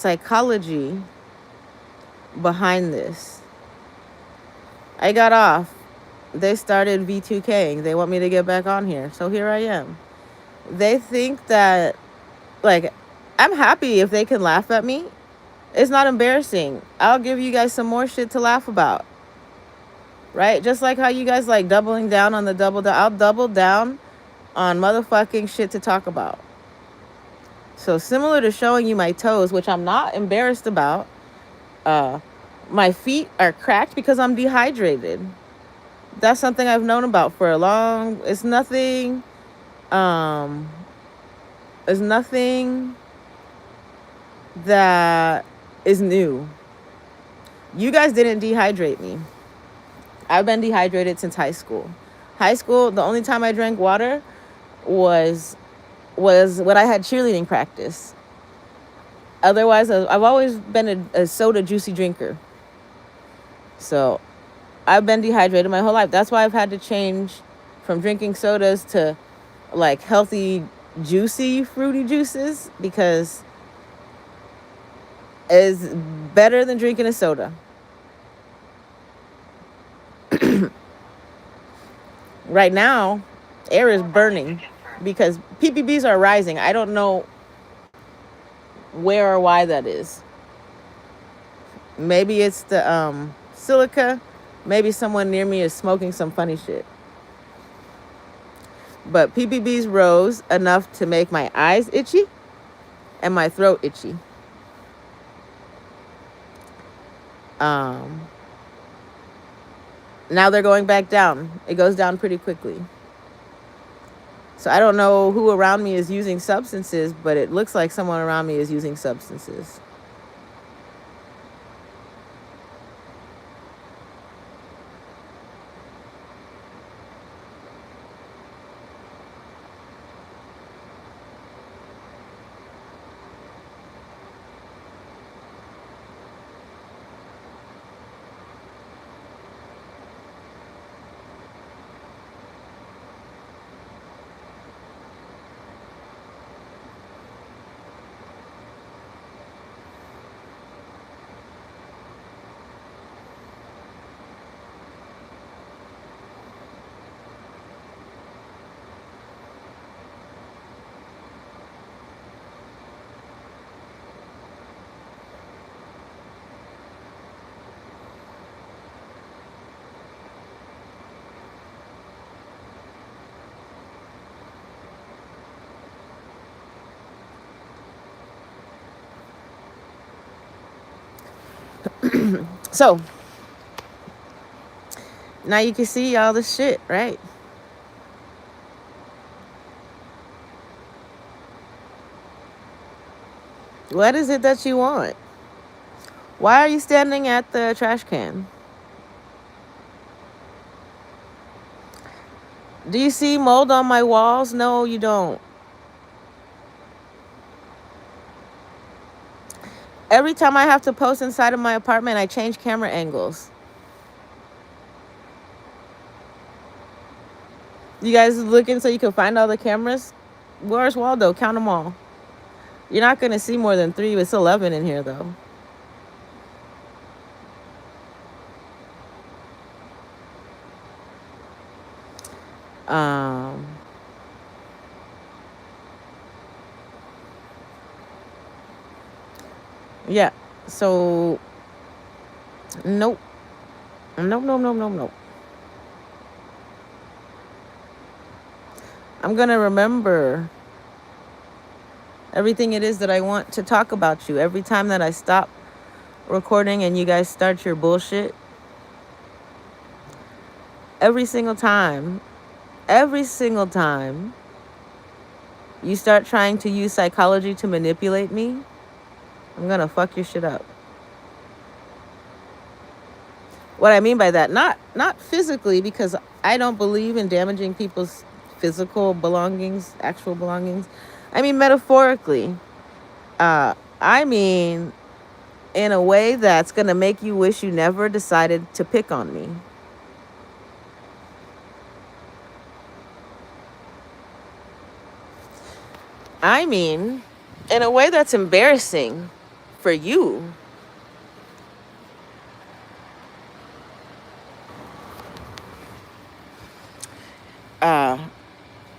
psychology behind this. I got off. They started V2King. They want me to get back on here. So here I am. They think that, like, I'm happy if they can laugh at me. It's not embarrassing. I'll give you guys some more shit to laugh about. Right? Just like how you guys like doubling down on the double down. I'll double down on motherfucking shit to talk about. So similar to showing you my toes, which I'm not embarrassed about, uh, my feet are cracked because I'm dehydrated. That's something I've known about for a long. Um, it's nothing that is new. You guys didn't dehydrate me. I've been dehydrated since high school. High school, the only time I drank water was when I had cheerleading practice. Otherwise, I've always been a soda juicy drinker. So I've been dehydrated my whole life. That's why I've had to change from drinking sodas to like healthy, juicy, fruity juices, because it's better than drinking a soda. Right now, air is burning because PPBs are rising. I don't know where or why that is. Maybe it's the silica. Maybe someone near me is smoking some funny shit. But PPBs rose enough to make my eyes itchy and my throat itchy. Um, Now they're going back down. It goes down pretty quickly. So I don't know who around me is using substances, but it looks like someone around me is using substances. So now you can see all this shit, right? What is it that you want? Why are you standing at the trash can? Do you see mold on my walls? No, you don't. Every time I have to post inside of my apartment, I change camera angles. You guys looking so you can find all the cameras? Where's Waldo? Count them all. You're not going to see more than 3. It's 11 in here, though. Um, yeah. So, nope. Nope, nope, nope, nope, nope. I'm going to remember everything it is that I want to talk about you. Every time that I stop recording and you guys start your bullshit, every single time you start trying to use psychology to manipulate me, I'm gonna fuck your shit up. What I mean by that, not physically, because I don't believe in damaging people's physical belongings, actual belongings. I mean metaphorically. I mean in a way that's gonna make you wish you never decided to pick on me. I mean in a way that's embarrassing for you.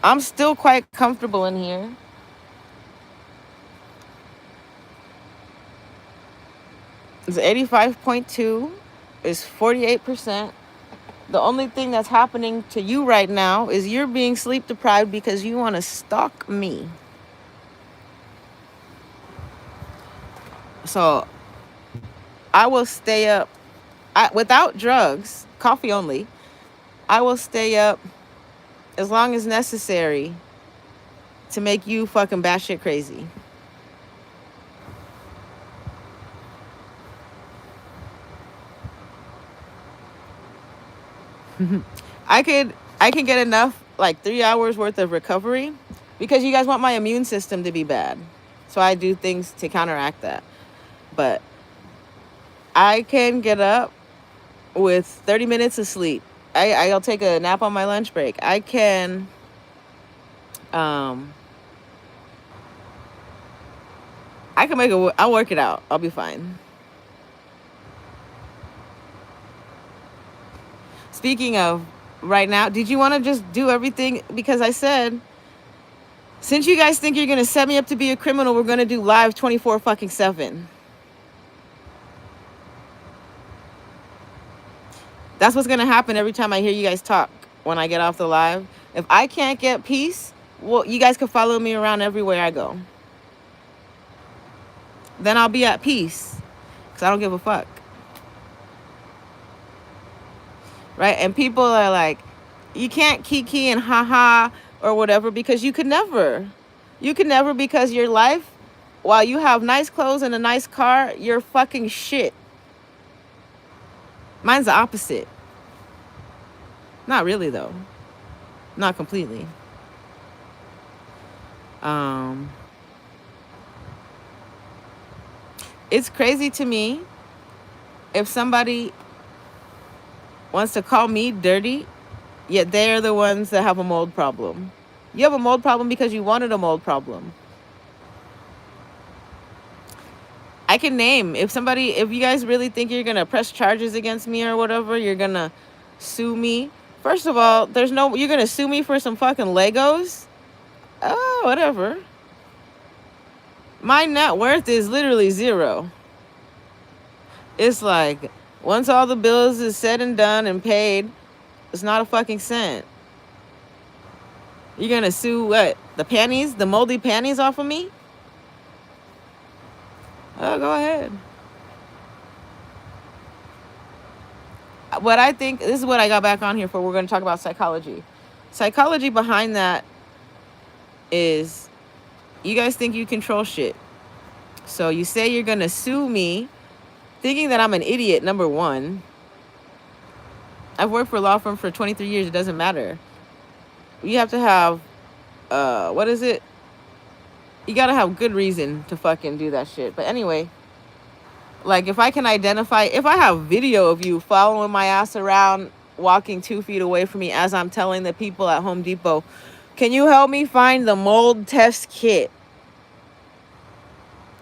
I'm still quite comfortable in here. It's 85.2. It's 48%. The only thing that's happening to you right now is you're being sleep deprived because you want to stalk me. So I will stay up without drugs, coffee only. I will stay up as long as necessary to make you fucking batshit crazy. I can get enough, like 3 hours worth of recovery, because you guys want my immune system to be bad. So I do things to counteract that. But I can get up with 30 minutes of sleep. I'll take a nap on my lunch break. I can I'll work it out. I'll be fine. Speaking of right now, did you want to just do everything? Because I said, since you guys think you're going to set me up to be a criminal, we're going to do live 24 fucking 7. That's what's going to happen every time I hear you guys talk when I get off the live. If I can't get peace, well, you guys can follow me around everywhere I go. Then I'll be at peace because I don't give a fuck. Right? And people are like, you can't kiki and haha or whatever, because you could never. You could never, because your life, while you have nice clothes and a nice car, you're fucking shit. Mine's the opposite. Not really, though. Not completely. It's crazy to me if somebody wants to call me dirty, yet they're the ones that have a mold problem. You have a mold problem because you wanted a mold problem. I can name, if you guys really think you're going to press charges against me or whatever, you're going to sue me. First of all, you're going to sue me for some fucking Legos? Oh, whatever. My net worth is literally zero. It's like, once all the bills is said and done and paid, it's not a fucking cent. You're going to sue what? The moldy panties off of me? Oh, go ahead. What I think, this is what I got back on here for. We're going to talk about psychology. Psychology behind that is, you guys think you control shit. So you say you're going to sue me, thinking that I'm an idiot, number one. I've worked for a law firm for 23 years. It doesn't matter. You have to have, what is it? You got to have good reason to fucking do that shit. But anyway, like, if I have video of you following my ass around, walking 2 feet away from me as I'm telling the people at Home Depot, can you help me find the mold test kit?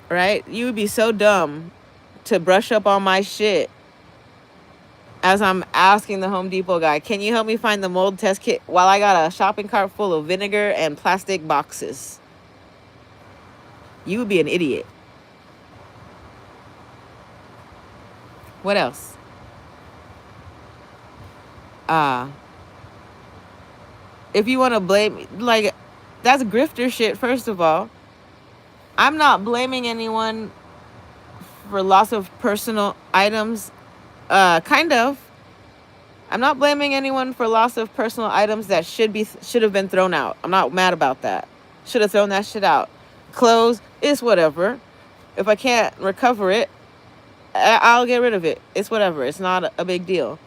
Right? You would be so dumb to brush up on my shit as I'm asking the Home Depot guy, can you help me find the mold test kit, while I got a shopping cart full of vinegar and plastic boxes? You would be an idiot. What else? If you want to blame, like, that's grifter shit, first of all. I'm not blaming anyone for loss of personal items. Kind of. I'm not blaming anyone for loss of personal items that should have been thrown out. I'm not mad about that. Should have thrown that shit out. Clothes is whatever. If I can't recover it, I'll get rid of it. It's whatever. It's not a big deal.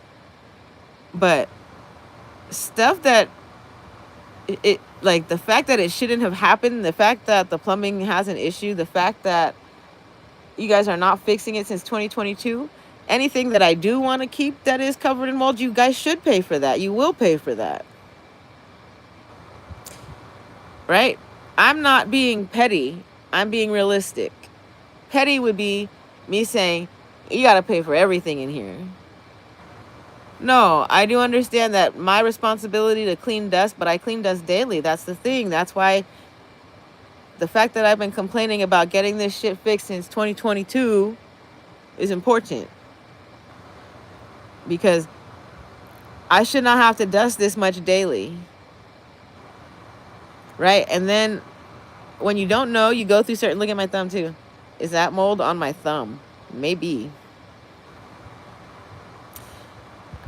But stuff that like the fact that it shouldn't have happened, the fact that the plumbing has an issue, the fact that you guys are not fixing it since 2022, anything that I do want to keep that is covered in mold, you guys should pay for that. You will pay for that. Right? I'm not being petty. I'm being realistic. Petty would be me saying, you got to pay for everything in here. No, I do understand that my responsibility to clean dust, but I clean dust daily. That's the thing. That's why the fact that I've been complaining about getting this shit fixed since 2022 is important. Because I should not have to dust this much daily. Right? And then when you don't know, you go through certain... Look at my thumb too. Is that mold on my thumb? Maybe.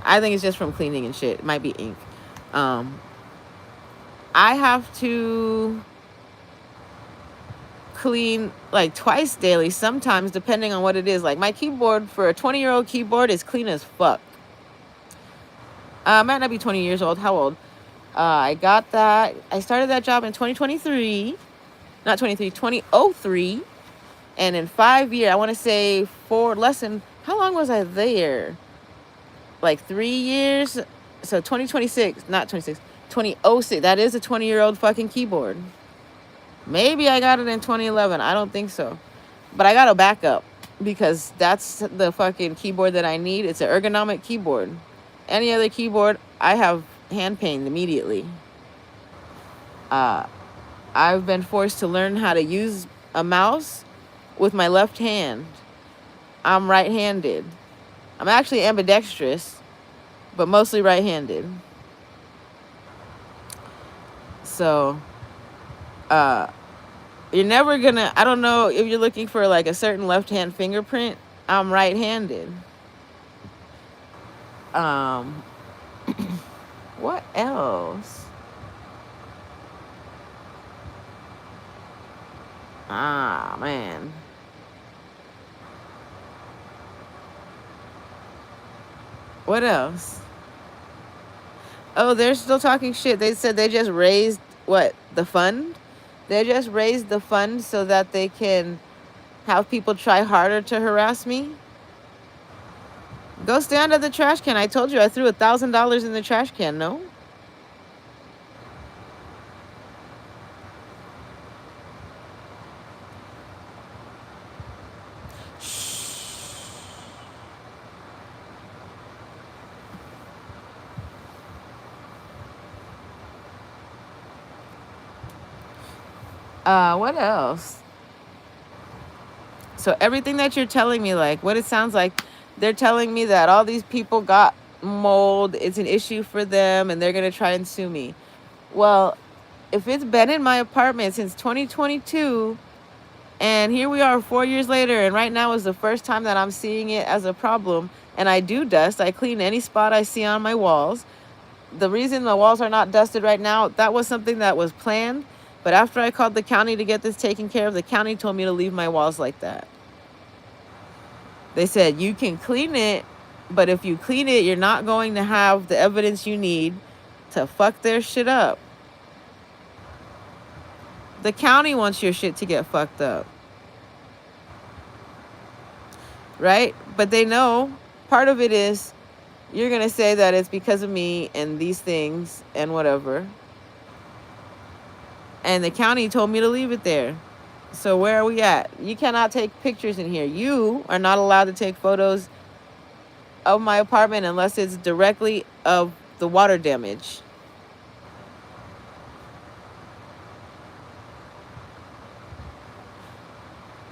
I think it's just from cleaning and shit. It might be ink. I have to clean like twice daily, sometimes depending on what it is. Like my keyboard for a 20-year-old keyboard is clean as fuck. Might not be 20 years old. How old? I got that. I started that job in 2023. Not 23, 2003. And in 5 years, I want to say less than... How long was I there? Like 3 years. So 2026, not 26, 2006. That is a 20-year-old fucking keyboard. Maybe I got it in 2011. I don't think so. But I got a backup because that's the fucking keyboard that I need. It's an ergonomic keyboard. Any other keyboard, I have hand pain immediately. I've been forced to learn how to use a mouse with my left hand. I'm right-handed. I'm actually ambidextrous, but mostly right-handed. So, you're never gonna... I don't know if you're looking for like a certain left-hand fingerprint. I'm right-handed. What else? Ah, man. What else? Oh, they're still talking shit. They said they just raised, what, the fund? They just raised the fund so that they can have people try harder to harass me. Go stand at the trash can. I told you I threw $1,000 in the trash can, no? What else? So everything that you're telling me, like what it sounds like, they're telling me that all these people got mold, it's an issue for them, and they're going to try and sue me. Well, if it's been in my apartment since 2022, and here we are 4 years later, and right now is the first time that I'm seeing it as a problem, and I do dust, I clean any spot I see on my walls. The reason the walls are not dusted right now, that was something that was planned. But after I called the county to get this taken care of, the county told me to leave my walls like that. They said, you can clean it, but if you clean it, you're not going to have the evidence you need to fuck their shit up. The county wants your shit to get fucked up. Right? But they know part of it is you're going to say that it's because of me and these things and whatever. And the county told me to leave it there. So where are we at? You cannot take pictures in here. You are not allowed to take photos of my apartment unless it's directly of the water damage.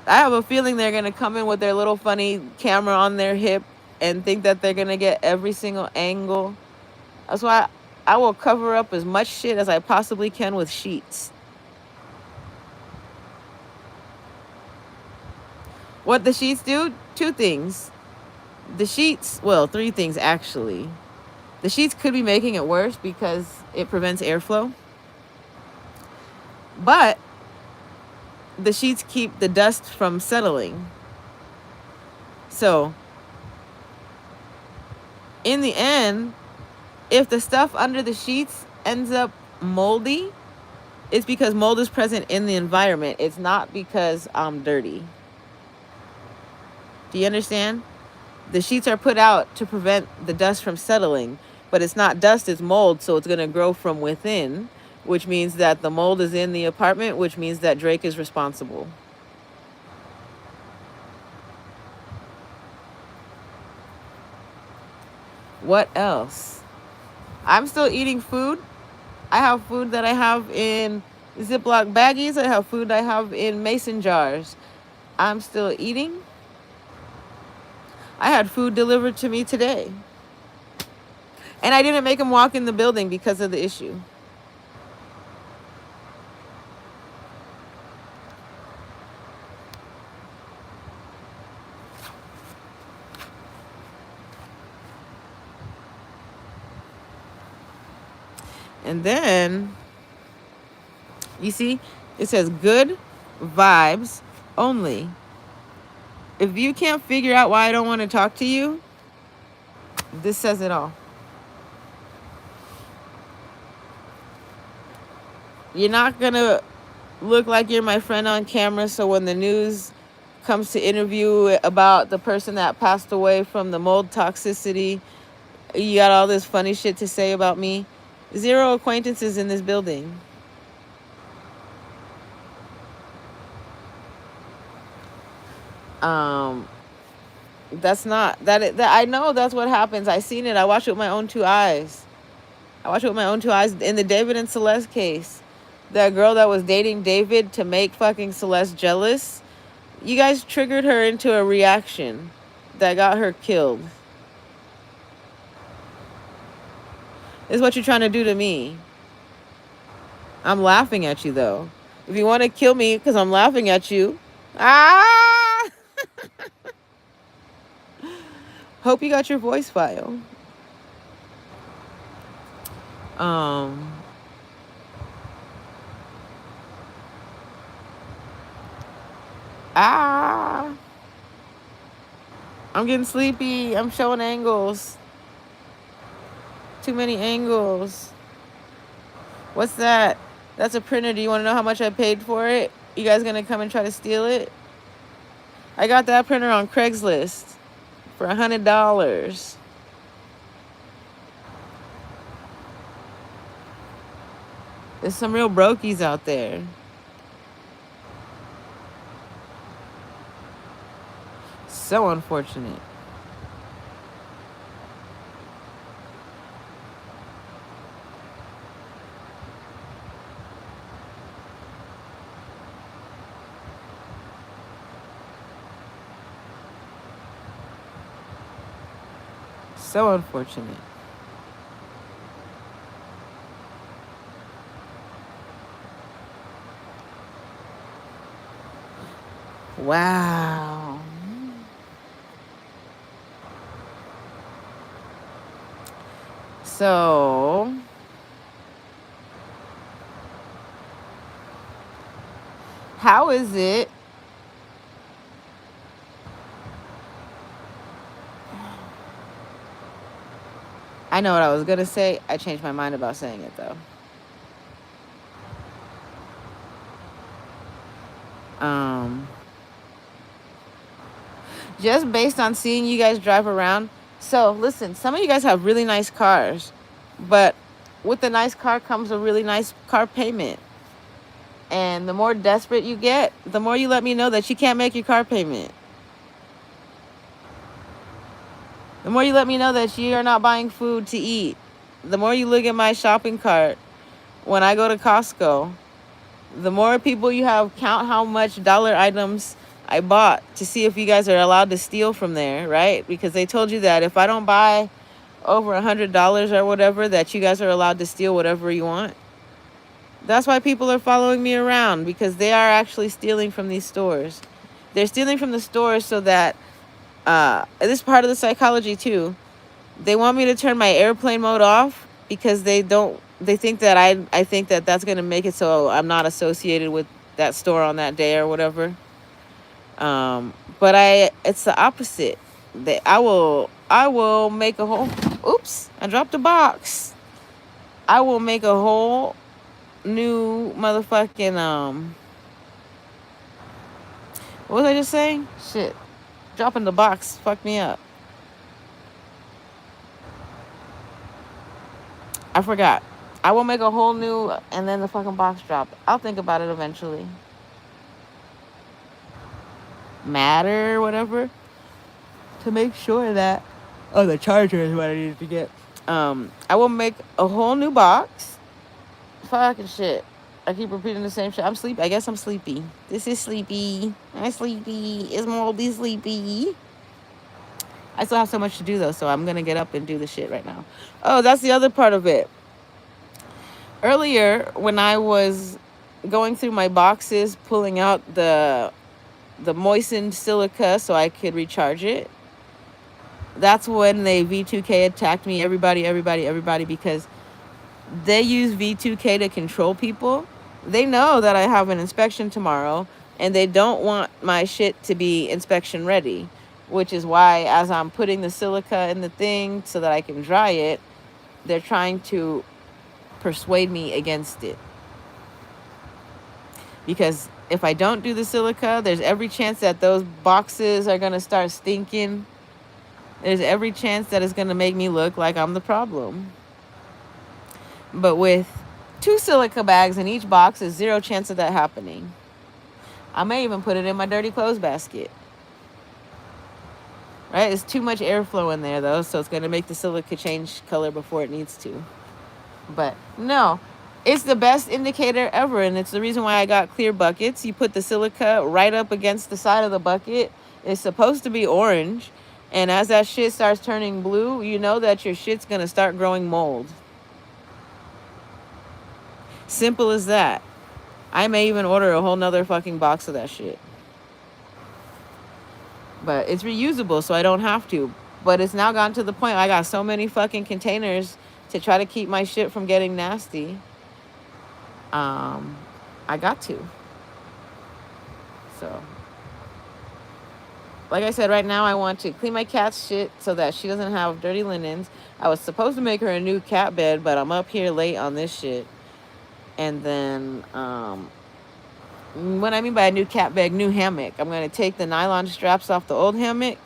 I have a feeling they're going to come in with their little funny camera on their hip and think that they're going to get every single angle. That's why I will cover up as much shit as I possibly can with sheets. What the sheets do? 2 things. The sheets, well, 3 things actually. The sheets could be making it worse because it prevents airflow. But the sheets keep the dust from settling. So, in the end, if the stuff under the sheets ends up moldy, it's because mold is present in the environment. It's not because I'm dirty. Do you understand? The sheets are put out to prevent the dust from settling, but it's not dust, it's mold, so it's going to grow from within, which means that the mold is in the apartment, which means that Drake is responsible. What else? I'm still eating food. I have food that I have in Ziploc baggies. I have food I have in mason jars. I'm still eating. I had food delivered to me today. And I didn't make him walk in the building because of the issue. And then, you see, it says good vibes only. If you can't figure out why I don't want to talk to you, this says it all. You're not going to look like you're my friend on camera, so when the news comes to interview about the person that passed away from the mold toxicity, you got all this funny shit to say about me. 0 acquaintances in this building. That's not that I know that's what happens. I seen it. I watched it with my own 2 eyes. In the David and Celeste case. That girl that was dating David to make fucking Celeste jealous. You guys triggered her into a reaction that got her killed. This is what you're trying to do to me. I'm laughing at you though. If you want to kill me because I'm laughing at you, hope you got your voice file. I'm getting sleepy. I'm showing angles. Too many angles. What's that? That's a printer. Do you want to know how much I paid for it? You guys gonna come and try to steal it? I got that printer on Craigslist for $100. There's some real brokies out there. So unfortunate. So unfortunate. Wow. So, how is it I know what I was gonna say. I changed my mind about saying it though. Just based on seeing you guys drive around. So listen, some of you guys have really nice cars, but with the nice car comes a really nice car payment. And the more desperate you get, the more you let me know that you can't make your car payment. The more you let me know that you are not buying food to eat. The more you look at my shopping cart when I go to Costco, the more people you have count how much dollar items I bought to see if you guys are allowed to steal from there, right? Because they told you that if I don't buy over $100 or whatever, that you guys are allowed to steal whatever you want. That's why people are following me around, because they are actually stealing from these stores. They're stealing from the stores so that, this is part of the psychology too. They want me to turn my airplane mode off because they think that I think that that's going to make it so I'm not associated with that store on that day or whatever. But it's the opposite. I will make a whole, oops, I dropped a box. I will make a whole new motherfucking, what was I just saying? Shit. Dropping the box fucked me up. I forgot. I will make a whole new, and then the fucking box dropped. I'll think about it eventually. Matter, whatever. To make sure that Oh, the charger is what I needed to get. I will make a whole new box. Fucking shit. I keep repeating the same shit. I'm sleepy. I guess I'm sleepy. This is sleepy. I'm sleepy. It's moldy sleepy. I still have so much to do though, so I'm gonna get up and do the shit right now. Oh, that's the other part of it. Earlier, when I was going through my boxes, pulling out the moistened silica so I could recharge it, that's when they V2K attacked me. Everybody, because they use V2K to control people. They know that I have an inspection tomorrow, and they don't want my shit to be inspection ready, which is why, as I'm putting the silica in the thing so that I can dry it, they're trying to persuade me against it. Because if I don't do the silica, there's every chance that those boxes are going to start stinking. There's every chance that it's going to make me look like I'm the problem. But with 2 silica bags in each box, there's 0 chance of that happening. I may even put it in my dirty clothes basket. Right? There's too much airflow in there, though, so it's going to make the silica change color before it needs to. But no, it's the best indicator ever, and it's the reason why I got clear buckets. You put the silica right up against the side of the bucket. It's supposed to be orange, and as that shit starts turning blue, you know that your shit's going to start growing mold. Simple as that. I may even order a whole nother fucking box of that shit. But it's reusable, so I don't have to. But it's now gotten to the point I got so many fucking containers to try to keep my shit from getting nasty. I got to. So, like I said, right now I want to clean my cat's shit so that she doesn't have dirty linens. I was supposed to make her a new cat bed, but I'm up here late on this shit. And then, what I mean by a new cat bed, new hammock. I'm going to take the nylon straps off the old hammock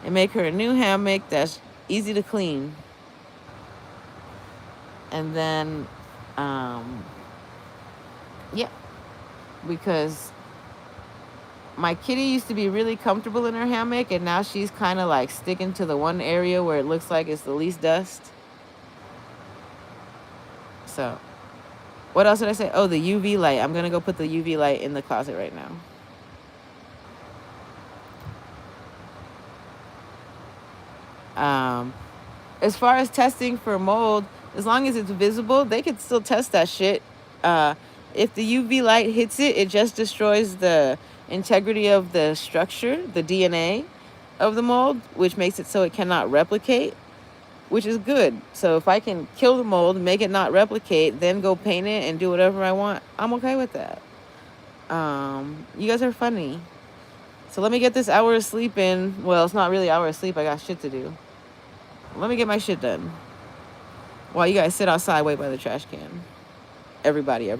and make her a new hammock that's easy to clean. And then, yeah, because my kitty used to be really comfortable in her hammock, and now she's kind of like sticking to the one area where it looks like it's the least dust. So, what else did I say? Oh, the UV light. I'm going to go put the UV light in the closet right now. As far as testing for mold, as long as it's visible, they could still test that shit. If the UV light hits it, it just destroys the integrity of the structure, the DNA of the mold, which makes it so it cannot replicate, which is good. So if I can kill the mold, make it not replicate, then go paint it and do whatever I want, I'm okay with that. You guys are funny. So let me get this hour of sleep in. Well, it's not really hour of sleep. I got shit to do. Let me get my shit done while you guys sit outside, wait by the trash can. Everybody.